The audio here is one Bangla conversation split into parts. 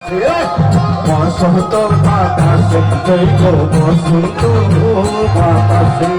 বসন্ত বাতাসে জৈব বসন্ত বাতাসে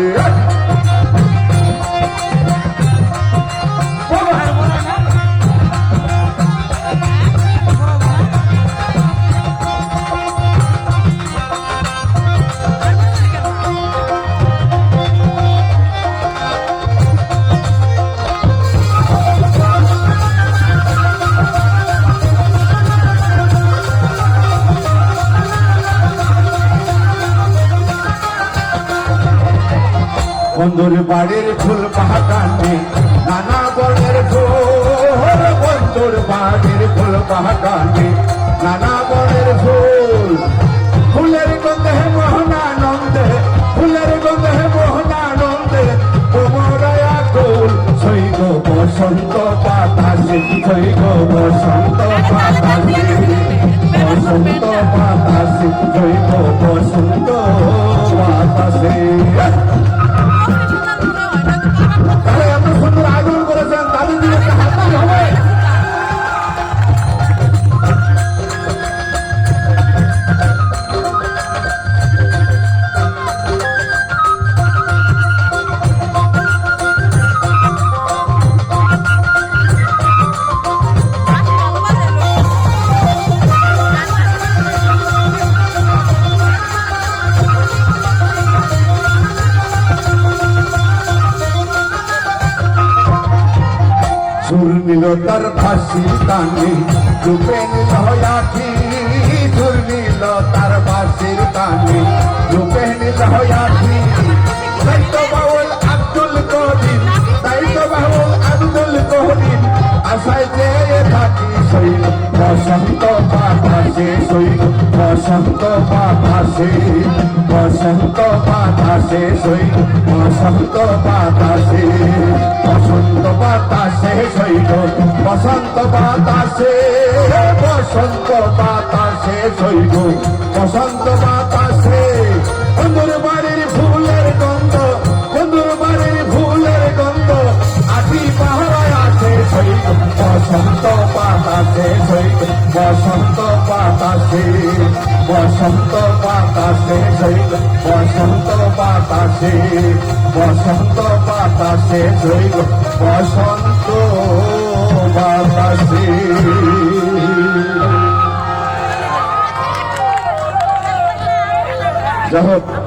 বন্ধুর বাড়ির ফুল বাগানে নানা বনের ফুল, বন্ধুর বাড়ির ফুল বাগানে নানা বনের ফুল, ফুলের গন্ধে মোহনানন্দে, ফুলের গন্ধে মোহনানন্দে কোমরায়া কুল সৈগ বসন্ত বাতাসে, সৈগ বসন্ত বাতাসে, বসন্ত বাতাসে সৈগ বসন্ত বাতাসে। সুর নিল তার ফাঁসি টানে রূপে নিল আখি, সুর নিল তার ফাঁসির টানে রূপে নিল আখি। তাই তো বাউল আব্দুল করিম, তাই তো বাউল আব্দুল করিম আশায় চেয়ে থাকি সৈল বসন্ত বাতাসে, সৈল বসন্ত বাতাসে, বসন্ত বাতাসে সৈল বসন্ত বাতাসে, বসন্ত বাতাসে সৈল বসন্ত বাতাসে, বসন্ত বাতাসে সৈল বসন্ত বাতাসে। বন্ধুর বাড়ির ফুলের গন্ধ, বন্ধুর বাড়ির ফুলের গন্ধ আটি পাহাড়ায় আসে সৈল বসন্ত বাতাসে, সৈল বসন্ত বাতাসে, বসন্ত বাতাসে সৈল বসন্ত বাতাসে, বসন্ত বাতাসে সৈল বসন্ত বাতাসে। যাই হোক।